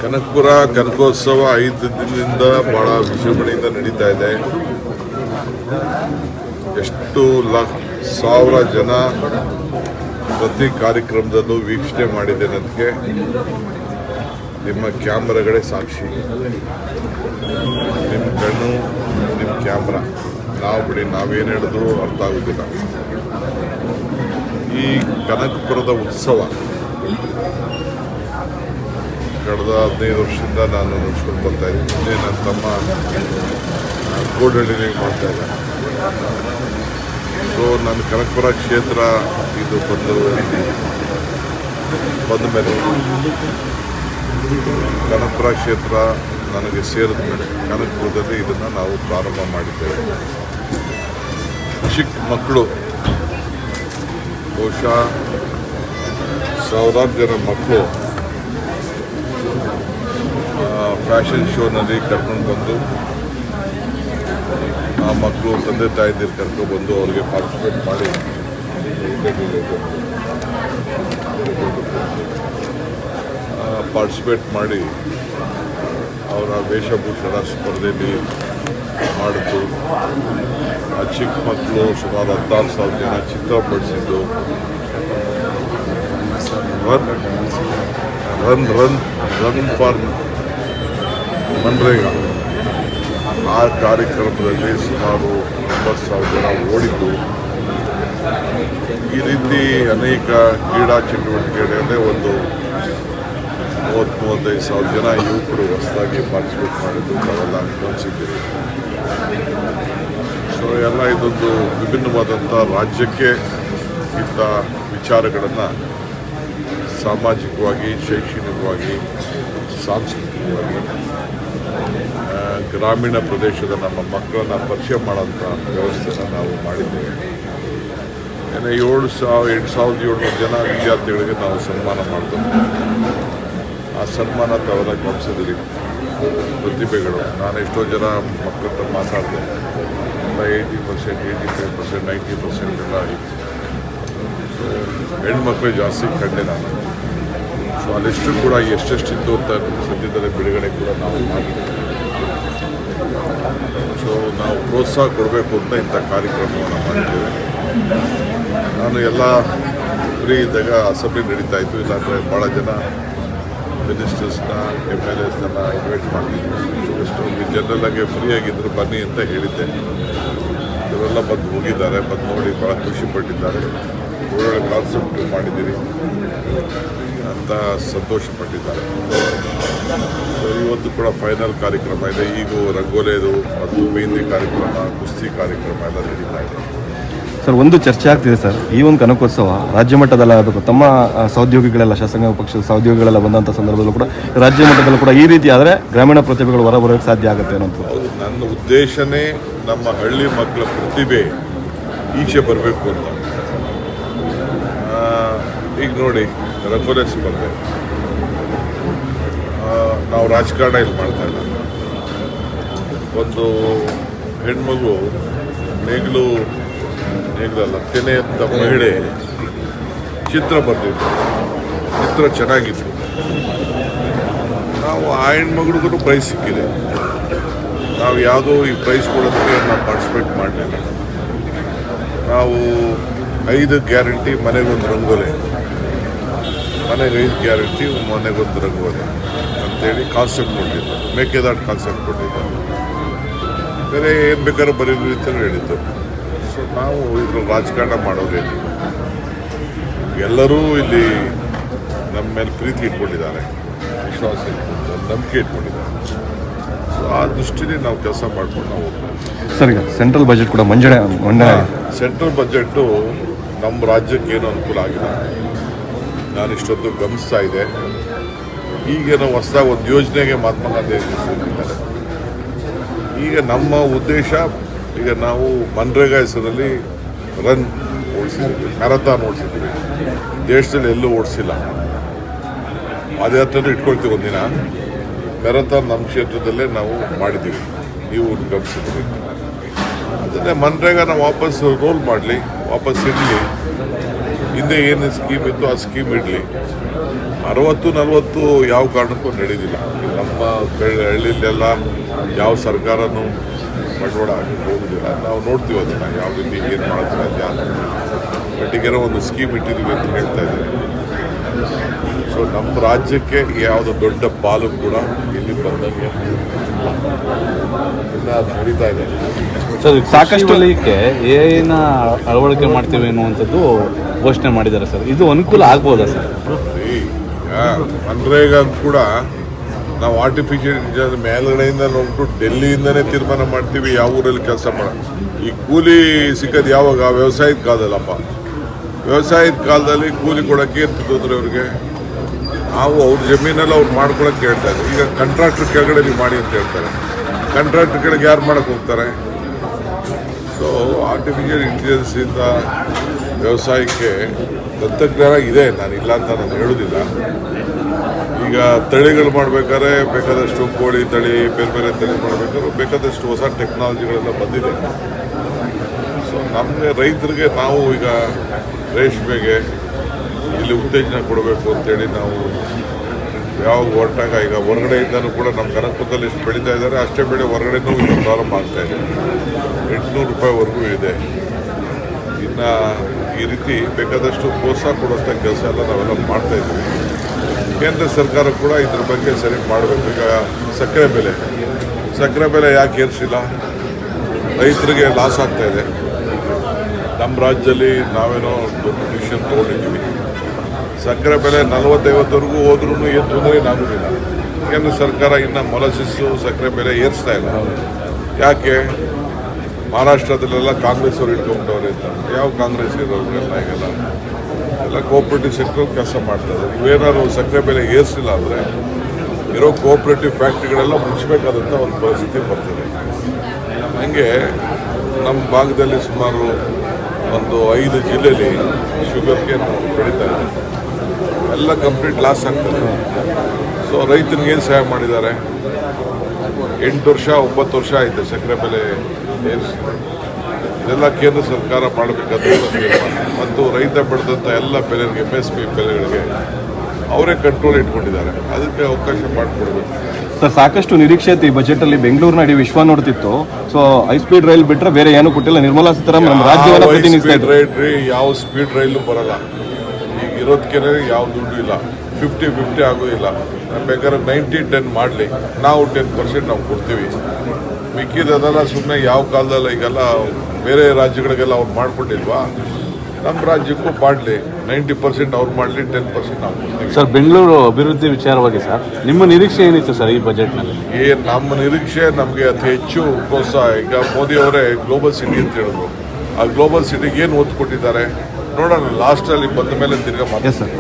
ಕನಕಪುರ ಕನಕೋತ್ಸವ 5 ದಿನದಿಂದ ಬಹಳ ವಿಜೃಂಭಣೆಯಿಂದ ನಡೀತಾ ಇದೆ. ಎಷ್ಟು ಸಾವಿರ ಜನ ಪ್ರತಿ ಕಾರ್ಯಕ್ರಮದಲ್ಲೂ ವೀಕ್ಷಣೆ ಮಾಡಿದೆ ನನಗೆ ನಿಮ್ಮ ಕ್ಯಾಮ್ರಾಗಳೇ ಸಾಕ್ಷಿ. ನಿಮ್ಮ ಕಣ್ಣು, ನಿಮ್ಮ ಕ್ಯಾಮ್ರಾ. ನಾವು ಬಿಡಿ, ನಾವೇನು ಹೇಳಿದ್ರು ಅರ್ಥ ಆಗೋದಿಲ್ಲ. ಈ ಕನಕಪುರದ ಉತ್ಸವ ಕಳೆದ 15 ವರ್ಷದಿಂದ ನಾನು ನಡೆಸ್ಕೊಂಡು ಬರ್ತಾ ಇದ್ದೀನಿ. ನನ್ನ ತಮ್ಮ ಗೋಡಹಳ್ಳಿನಾಗ ಮಾಡ್ತಾ ಇದ್ದಾರೆ. ಸೊ ನನ್ನ ಕನಕಪುರ ಕ್ಷೇತ್ರ ಇದು ಬಂದ ಮೇಲೆ ಕನಕಪುರ ಕ್ಷೇತ್ರ ನನಗೆ ಸೇರಿದ ಮೇಲೆ ಕನಕಪುರದಲ್ಲಿ ಇದನ್ನು ನಾವು ಪ್ರಾರಂಭ ಮಾಡಿದ್ದೇವೆ. ಚಿಕ್ಕ ಮಕ್ಕಳು, ಬಹುಶಃ ಸಾವಿರಾರು ಜನ ಮಕ್ಕಳು ಫ್ಯಾಷನ್ ಶೋನಲ್ಲಿ ಕರ್ಕೊಂಡು ಬಂದು, ಆ ಮಕ್ಕಳು ತಂದೆ ತಾಯಿದಿರು ಕರ್ಕೊಬಂದು ಅವರಿಗೆ ಪಾರ್ಟಿಸಿಪೇಟ್ ಮಾಡಿ ಅವರ ವೇಷಭೂಷಣ ಸ್ಪರ್ಧೆಯಲ್ಲಿ ಮಾಡಿದ್ದು. ಆ ಚಿಕ್ಕ ಮಕ್ಕಳು ಸುಮಾರು 16,000 ಜನ ಚಿತ್ರ ಬಿಡಿಸಿದ್ದು. ರನ್ ಫಾರ್ ಮನ್ರೇಗಾ ಆ ಕಾರ್ಯಕ್ರಮದಲ್ಲಿ ಸುಮಾರು 90,000 ಜನ ಓಡಿದ್ದು. ಈ ರೀತಿ ಅನೇಕ ಕ್ರೀಡಾ ಚಟುವಟಿಕೆಗಳಲ್ಲೇ ಒಂದು 30,000-35,000 ಜನ ಯುವಕರು ಹೊಸದಾಗಿ ಪಾರ್ಟಿಸಿಪೇಟ್ ಮಾಡಿದ್ದು ನಾವೆಲ್ಲ ಗಮನಿಸಿದ್ದೀವಿ. ಸೊ ಎಲ್ಲ ಇದೊಂದು ವಿಭಿನ್ನವಾದಂಥ ರಾಜ್ಯಕ್ಕೆ ಇಂಥ ವಿಚಾರಗಳನ್ನು ಸಾಮಾಜಿಕವಾಗಿ, ಶೈಕ್ಷಣಿಕವಾಗಿ, ಸಾಂಸ್ಕೃತಿಕವಾಗಿ ಗ್ರಾಮೀಣ ಪ್ರದೇಶದ ನಮ್ಮ ಮಕ್ಕಳನ್ನು ಪರಿಚಯ ಮಾಡೋಂಥ ವ್ಯವಸ್ಥೆನ ನಾವು ಮಾಡಿದ್ದೇವೆ. 8,700 ಜನ ವಿದ್ಯಾರ್ಥಿಗಳಿಗೆ ನಾವು ಸನ್ಮಾನ ಮಾಡ್ತೇವೆ. ಆ ಸನ್ಮಾನ ತಾವೆಲ್ಲ ಗಮನಿಸಿದ್ರಿ. ಪ್ರತಿಭೆಗಳು, ನಾನು ಎಷ್ಟೋ ಜನ ಮಕ್ಕಳ ಹತ್ರ ಮಾತಾಡಿದೆ. 80%, 85%, 90% ಎಲ್ಲ ಆಯಿತು. ಹೆಣ್ಮಕ್ಳು ಜಾಸ್ತಿ ಕಂಡೆ ನಾನು. ಸೊ ಅಲ್ಲೆಷ್ಟು ಕೂಡ ಎಷ್ಟೆಷ್ಟಿತ್ತು ಅಂತ ಸದ್ಯದಲ್ಲೇ ಬಿಡುಗಡೆ ಕೂಡ ನಾವು ಮಾಡಿದ್ದೇವೆ. ಸೊ ನಾವು ಪ್ರೋತ್ಸಾಹ ಕೊಡಬೇಕು ಅಂತ ಇಂಥ ಕಾರ್ಯಕ್ರಮವನ್ನು ಮಾಡಿದ್ದೇವೆ. ನಾನು ಎಲ್ಲ ಫ್ರೀ ಇದ್ದಾಗ ಅಸೆಂಬ್ಲಿ ನಡೀತಾ ಇತ್ತು, ಇಲ್ಲಾಂದರೆ ಭಾಳ ಜನ ಮಿನಿಸ್ಟರ್ಸ್ನ, MLAಸ್ನೆಲ್ಲ ಇನ್ವೈಟ್ ಮಾಡ್ತಿದ್ವಿ. ಎಷ್ಟು ಜನರಲ್ಲಾಗೆ ಫ್ರೀ ಆಗಿದ್ದರು ಬನ್ನಿ ಅಂತ ಹೇಳಿದ್ದೆ. ಇವರೆಲ್ಲ ಬಂದು ಹೋಗಿದ್ದಾರೆ, ಬಂದು ನೋಡಿ ಭಾಳ ಖುಷಿ ಪಟ್ಟಿದ್ದಾರೆ. ಒಳ್ಳೊಳ್ಳೆ ಕಾನ್ಸೆಪ್ಟ್ ಮಾಡಿದ್ದೀರಿ ಅಂತ ಸಂತೋಷಪಟ್ಟಿದ್ದಾರೆ. ಸೊ ಇವತ್ತು ಕೂಡ ಫೈನಲ್ ಕಾರ್ಯಕ್ರಮ ಇದೆ. ಈಗ ರಂಗೋಲಿದು ಮತ್ತು ಮೆಹಂದಿ ಕಾರ್ಯಕ್ರಮ, ಕುಸ್ತಿ ಕಾರ್ಯಕ್ರಮ ಎಲ್ಲ ನಡೀತಾ ಇದೆ. ಸರ್, ಒಂದು ಚರ್ಚೆ ಆಗ್ತಿದೆ ಸರ್, ಈ ಒಂದು ಕನಕೋತ್ಸವ ರಾಜ್ಯ ಮಟ್ಟದಲ್ಲ, ಅದು ತಮ್ಮ ಸಹೋದ್ಯೋಗಿಗಳೆಲ್ಲ, ಶಾಸಕಾಂಗ ಪಕ್ಷದ ಸಹೋದ್ಯೋಗಿಗಳೆಲ್ಲ ಬಂದಂಥ ಸಂದರ್ಭದಲ್ಲೂ ಕೂಡ ರಾಜ್ಯ ಮಟ್ಟದಲ್ಲೂ ಕೂಡ ಈ ರೀತಿ ಆದರೆ ಗ್ರಾಮೀಣ ಪ್ರತಿಭೆಗಳು ಹೊರಬರೋಕ್ಕೆ ಸಾಧ್ಯ ಆಗುತ್ತೆ ಅನ್ನೋದು. ಹೌದು, ನನ್ನ ಉದ್ದೇಶನೇ ನಮ್ಮ ಹಳ್ಳಿ ಮಕ್ಕಳ ಪ್ರತಿಭೆ ಈಚೆ ಬರಬೇಕು ಅಂತ. ಈಗ ನೋಡಿ, ರಂಗೋಲಿ ಸ್ಪರ್ಧೆ ನಾವು ರಾಜಕಾರಣ ಇಲ್ಲಿ ಮಾಡ್ತಾ ಇಲ್ಲ. ಒಂದು ಹೆಣ್ಮಗು ನೇಗಿಲಲ್ಲ ತೆನೆ ಅಂತ ಮಹಿಳೆ ಚಿತ್ರ ಬರೆದಿತ್ತು. ಚಿತ್ರ ಚೆನ್ನಾಗಿತ್ತು. ನಾವು ಆ ಹೆಣ್ಮಗಳಿಗೂ ಪ್ರೈಸ್ ಸಿಕ್ಕಿದೆ. ನಾವು ಯಾವುದೋ ಈ ಪ್ರೈಸ್ ಕೊಡೋದಕ್ಕೆ ನಾವು ಪಾರ್ಟಿಸಿಪೇಟ್ ಮಾಡಲಿಲ್ಲ. ನಾವು 5 ಗ್ಯಾರಂಟಿ ಮನೆಗೊಂದು ರಂಗೋಲಿ, ಮನೆಗೆ 5 ಗ್ಯಾರಂಟಿ ಮನೆಗೊಂದು ರಂಗೋಲಿ ಅಂತೇಳಿ ಕಾನ್ಸೆಪ್ಟ್ ಕೊಟ್ಟಿದ್ದು. ಮೇಕೆದಾಟು ಕಾನ್ಸೆಪ್ಟ್ ಕೊಟ್ಟಿದ್ದು. ಬೇರೆ ಏನು ಬೇಕಾದ್ರೂ ಬರೀರಿ ಅಂತ ಹೇಳಿದ್ದು. ಸೊ ನಾವು ಇದ್ರಲ್ಲಿ ರಾಜಕಾರಣ ಮಾಡೋದೇನು. ಎಲ್ಲರೂ ಇಲ್ಲಿ ನಮ್ಮ ಮೇಲೆ ಪ್ರೀತಿ ಇಟ್ಕೊಂಡಿದ್ದಾರೆ, ವಿಶ್ವಾಸ ಇಟ್ಕೊಂಡಿದ್ದಾರೆ, ನಂಬಿಕೆ ಇಟ್ಕೊಂಡಿದ್ದಾರೆ. ಸೊ ಆ ದೃಷ್ಟಿನೇ ನಾವು ಕೆಲಸ ಮಾಡ್ಕೊಂಡು ನಾವು ಸರ್, ಈಗ ಸೆಂಟ್ರಲ್ ಬಜೆಟ್ ಕೂಡ ಮಂಡನೆ ಸೆಂಟ್ರಲ್ ಬಜೆಟ್ಟು ನಮ್ಮ ರಾಜ್ಯಕ್ಕೆ ಏನೂ ಅನುಕೂಲ ಆಗಿಲ್ಲ. ನಾನು ಇಷ್ಟೊತ್ತು ಗಮನಿಸ್ತಾ ಇದೆ. ಈಗ ನಾವು ಹೊಸದಾಗಿ ಒಂದು ಯೋಜನೆಗೆ ಮಹಾತ್ಮ ಗಾಂಧಿ ಇದ್ದಾರೆ. ಈಗ ನಮ್ಮ ಉದ್ದೇಶ, ಈಗ ನಾವು ಮನ್ರೇಗಾ ಹೆಸರಲ್ಲಿ ರನ್ ಓಡಿಸಿದ್ವಿ, ಮ್ಯಾರಥಾನ್ ಓಡಿಸಿದ್ವಿ. ದೇಶದಲ್ಲಿ ಎಲ್ಲೂ ಓಡಿಸಿಲ್ಲ. ಪಾದಯಾತ್ರೆನೂ ಇಟ್ಕೊಳ್ತೀವಿ ಒಂದಿನ. ಮ್ಯಾರಥಾನ್ ನಮ್ಮ ಕ್ಷೇತ್ರದಲ್ಲೇ ನಾವು ಮಾಡಿದ್ದೀವಿ, ನೀವು ಹಿಂದೆ ಏನು ಸ್ಕೀಮ್ ಇತ್ತು ಆ ಸ್ಕೀಮ್ ಇಡಲಿ. 60-40 ಯಾವ ಕಾರಣಕ್ಕೂ ನಡೆದಿಲ್ಲ. ನಮ್ಮ ಹಳ್ಳಿಲೆಲ್ಲ ಯಾವ ಸರ್ಕಾರನೂ ಬಂಡವಾಳ ಹಾಕಿ ಹೋಗುದಿಲ್ಲ. ನಾವು ನೋಡ್ತೀವಿ ಅದನ್ನು ಯಾವ ರೀತಿ ಏನು ಮಾಡೋದು ಸಾಧ್ಯ. ಮಟ್ಟಿಗೆರೋ ಒಂದು ಸ್ಕೀಮ್ ಇಟ್ಟಿದ್ದೀವಿ ಅಂತ ಹೇಳ್ತಾ ಇದ್ದಾರೆ. ಸೊ ನಮ್ಮ ರಾಜ್ಯಕ್ಕೆ ಯಾವುದೋ ದೊಡ್ಡ ಪಾಲು ಕೂಡ ಇಲ್ಲಿ ಬಂದಂಗೆ ಇನ್ನು ಅದು ನಡೀತಾ ಇದೆ. ಸರ್, ಸಾಕಷ್ಟು ವಲಯಕ್ಕೆ ಎಐನ ಅಳವಡಿಕೆ ಮಾಡ್ತೀವಿ ಅನ್ನುವಂಥದ್ದು ಘೋಷಣೆ ಮಾಡಿದ್ದಾರೆ ಸರ್. ಇದು ಅನುಕೂಲ ಆಗ್ಬೋದಾ ಸರ್? ಮನ್ರೇಗಾ ಕೂಡ ನಾವು ಆರ್ಟಿಫಿಷಿಯಲ್ ಇಂಟೆಲಿಜೆನ್ಸ್ ಮೇಲ್ಗಡೆಯಿಂದ ನೋಡ್ಬಿಟ್ಟು ಡೆಲ್ಲಿಯಿಂದನೇ ತೀರ್ಮಾನ ಮಾಡ್ತೀವಿ ಯಾವ ಊರಲ್ಲಿ ಕೆಲಸ ಮಾಡೋದು. ಈ ಕೂಲಿ ಸಿಗೋದು ಯಾವಾಗ? ವ್ಯವಸಾಯದ ಕಾಲದಲ್ಲಪ್ಪ. ವ್ಯವಸಾಯದ ಕಾಲದಲ್ಲಿ ಕೂಲಿ ಕೊಡೋಕ್ಕೆ ಏನು ತೊಂದರೆ ಅವ್ರಿಗೆ? ನಾವು ಅವ್ರ ಜಮೀನೆಲ್ಲ ಅವ್ರು ಮಾಡ್ಕೊಳಕ್ಕೆ ಹೇಳ್ತಾ ಇದ್ದಾರೆ. ಈಗ ಕಾಂಟ್ರಾಕ್ಟರ್ ಕೆಳಗಡೆ ನೀವು ಮಾಡಿ ಅಂತ ಹೇಳ್ತಾರೆ. ಕಾಂಟ್ರಾಕ್ಟರ್ ಕೆಳಗೆ ಯಾರು ಮಾಡಕ್ಕೆ ಹೋಗ್ತಾರೆ? ಸೊ ಆರ್ಟಿಫಿಷಿಯಲ್ ಇಂಟೆಲಿಜೆನ್ಸಿಂದ ವ್ಯವಸಾಯಕ್ಕೆ ತಂತ್ರಜ್ಞಾನ ಇದೆ, ನಾನು ಇಲ್ಲ ಅಂತ ನಾನು ಹೇಳೋದಿಲ್ಲ. ಈಗ ತಳಿಗಳು ಮಾಡಬೇಕಾದ್ರೆ ಬೇಕಾದಷ್ಟು ಕೋಳಿ ತಳಿ, ಬೇರೆ ಬೇರೆ ತಳಿ ಮಾಡಬೇಕಾದ್ರೆ ಬೇಕಾದಷ್ಟು ಹೊಸ ಟೆಕ್ನಾಲಜಿಗಳೆಲ್ಲ ಬಂದಿದೆ. ಸೊ ನಮಗೆ ರೈತರಿಗೆ ನಾವು ಈಗ ರೇಷ್ಮೆಗೆ ಇಲ್ಲಿ ಉತ್ತೇಜನ ಕೊಡಬೇಕು ಅಂತೇಳಿ ನಾವು ಯಾವಾಗ ಹೊರಟಾಗ ಈಗ ಹೊರಗಡೆಯಿಂದನೂ ಕೂಡ ನಮ್ಮ ಕನಕಪುರದಲ್ಲಿ ಎಷ್ಟು ಬೆಳೀತಾ ಇದ್ದಾರೆ ಅಷ್ಟೇ ಬೆಳೆ ಹೊರಗಡೆನೂ ಈಗ ಪ್ರಾರಂಭ ಆಗ್ತಾ ಇದೆ. 800 ರೂಪಾಯಿವರೆಗೂ ಇದೆ. ಇನ್ನು ಈ ರೀತಿ ಬೇಕಾದಷ್ಟು ಪ್ರೋತ್ಸಾಹ ಕೊಡುವಂಥ ಕೆಲಸ ಎಲ್ಲ ನಾವೆಲ್ಲ ಮಾಡ್ತಾ ಇದ್ದೀವಿ. ಕೇಂದ್ರ ಸರ್ಕಾರ ಕೂಡ ಇದ್ರ ಬಗ್ಗೆ ಸರಿ ಮಾಡಬೇಕು. ಈಗ ಸಕ್ಕರೆ ಬೆಲೆ ಯಾಕೆ ಏರಿಸಿಲ್ಲ? ರೈತರಿಗೆ ಲಾಸ್ ಆಗ್ತಾ ಇದೆ. ನಮ್ಮ ರಾಜ್ಯದಲ್ಲಿ ನಾವೇನೋ ದೊಡ್ಡ ಡಿಸಿಷನ್ ತೊಗೊಂಡಿದ್ದೀವಿ. ಸಕ್ಕರೆ ಬೆಲೆ 40-50ವರೆಗೂ ಹೋದ್ರೂ ಏನು ತೊಂದರೆ ಆಗೋದಿಲ್ಲ. ಕೇಂದ್ರ ಸರ್ಕಾರ ಇನ್ನು ಮೊಲಸಿಸ್ಸು ಸಕ್ಕರೆ ಬೆಲೆ ಏರಿಸ್ತಾ ಇಲ್ಲ. ಯಾಕೆ? ಮಹಾರಾಷ್ಟ್ರದಲ್ಲೆಲ್ಲ ಕಾಂಗ್ರೆಸ್ ಅವರು ಇಟ್ಕೊಂಡ್ಬಿಟ್ಟವ್ರೆ ಅಂತ. ಯಾವ ಕಾಂಗ್ರೆಸ್ ಇರೋರಿಗೆಲ್ಲ ಈಗೆಲ್ಲ ಎಲ್ಲ ಕೋಆಪರೇಟಿವ್ ಸೆಕ್ಟರ್ ಕೆಲಸ ಮಾಡ್ತಾರೆ. ಇವೇನಾದ್ರು ಸಕ್ಕರೆ ಬೆಲೆ ಏರಿಸಿಲ್ಲ ಅಂದರೆ ಇರೋ ಕೋಆಪರೇಟಿವ್ ಫ್ಯಾಕ್ಟ್ರಿಗಳೆಲ್ಲ ಮುಚ್ಚಬೇಕಾದಂಥ ಒಂದು ಪರಿಸ್ಥಿತಿ ಬರ್ತದೆ. ಹಂಗೆ ನಮ್ಮ ಭಾಗದಲ್ಲಿ ಸುಮಾರು ಒಂದು 5 ಜಿಲ್ಲೆಯಲ್ಲಿ ಶುಗರ್ಗೆ ಬೆಳೀತಾ ಇದೆ. ಎಲ್ಲ ಕಂಪ್ಲೀಟ್ ಲಾಸ್ ಆಗ್ತದೆ. ಸೊ ರೈತನಿಗೆ ಏನು ಸಹಾಯ ಮಾಡಿದ್ದಾರೆ? 8 ವರ್ಷ 9 ವರ್ಷ ಆಯಿತು ಸಕ್ಕರೆ ಬೆಲೆ ಏರಿಸಿ. ಇದೆಲ್ಲ ಕೇಂದ್ರ ಸರ್ಕಾರ ಮಾಡಬೇಕಾದ ಮತ್ತು ರೈತ ಬೆಳೆದಂಥ ಎಲ್ಲ ಬೆಲೆಗಳಿಗೆ MSP ಬೆಲೆಗಳಿಗೆ ಅವರೇ ಕಂಟ್ರೋಲ್ ಇಟ್ಕೊಂಡಿದ್ದಾರೆ. ಅದಕ್ಕೆ ಅವಕಾಶ ಮಾಡಿಕೊಡ್ಬೇಕು ಸರ್. ಸಾಕಷ್ಟು ನಿರೀಕ್ಷೆ ಇತ್ತು ಈ ಬಜೆಟಲ್ಲಿ. ಬೆಂಗಳೂರಿನ ಇಡೀ ವಿಶ್ವ ನೋಡ್ತಿತ್ತು. ಸೊ ಹೈ-ಸ್ಪೀಡ್ ರೈಲ್ ಬಿಟ್ಟರೆ ಬೇರೆ ಏನೂ ಕೊಟ್ಟಿಲ್ಲ. ನಿರ್ಮಲಾ ಸೀತಾರಾಮನ್ ನಮ್ಮ ರಾಜ್ಯವನ್ನು ಪ್ರತಿನಿಧಿಸ್ತಾ ಇದ್ರು. ಯಾವ ಸ್ಪೀಡ್ ರೈಲು ಬರಲ್ಲ. ಈಗ ಇರೋದಕ್ಕೆ ಯಾವ ದುಡ್ಡು ಇಲ್ಲ. 50-50 ಆಗೋದಿಲ್ಲ. ಬೇಕಾದ್ರೆ 90-10 ಮಾಡಲಿ, ನಾವು 10% ನಾವು ಕೊಡ್ತೀವಿ. ಮಿಕ್ಕಿದೆಲ್ಲ ಸುಮ್ಮನೆ ಯಾವ ಕಾಲದಲ್ಲ ಈಗೆಲ್ಲ ಬೇರೆ ರಾಜ್ಯಗಳಿಗೆಲ್ಲ ಅವ್ರು ಮಾಡಿಕೊಟ್ಟಿಲ್ವಾ? ನಮ್ಮ ರಾಜ್ಯಕ್ಕೂ ಮಾಡಲಿ. 90% ಅವ್ರು ಮಾಡಲಿ, 10% ನಾವು ಕೊಡ್ತೀವಿ. ಸರ್, ಬೆಂಗಳೂರು ಅಭಿವೃದ್ಧಿ ವಿಚಾರವಾಗಿ ಸರ್ ನಿಮ್ಮ ನಿರೀಕ್ಷೆ ಏನಿತ್ತು ಸರ್ ಈ ಬಜೆಟ್ನಲ್ಲಿ? ನಮ್ಮ ನಿರೀಕ್ಷೆ ನಮಗೆ ಅತಿ ಹೆಚ್ಚು ಪ್ರೋತ್ಸಾಹ. ಈಗ ಮೋದಿ ಅವರೇ ಗ್ಲೋಬಲ್ ಸಿಟಿ ಅಂತ ಹೇಳಿದ್ರು. ಆ ಗ್ಲೋಬಲ್ ಸಿಟಿಗೆ ಏನು ಒತ್ತು ಕೊಟ್ಟಿದ್ದಾರೆ ನೋಡೋಣ. ಲಾಸ್ಟಲ್ಲಿ ಬಂದ ಮೇಲೆ ತಿರ್ಗಾ ಮಾತಾಡ್ತಾರೆ.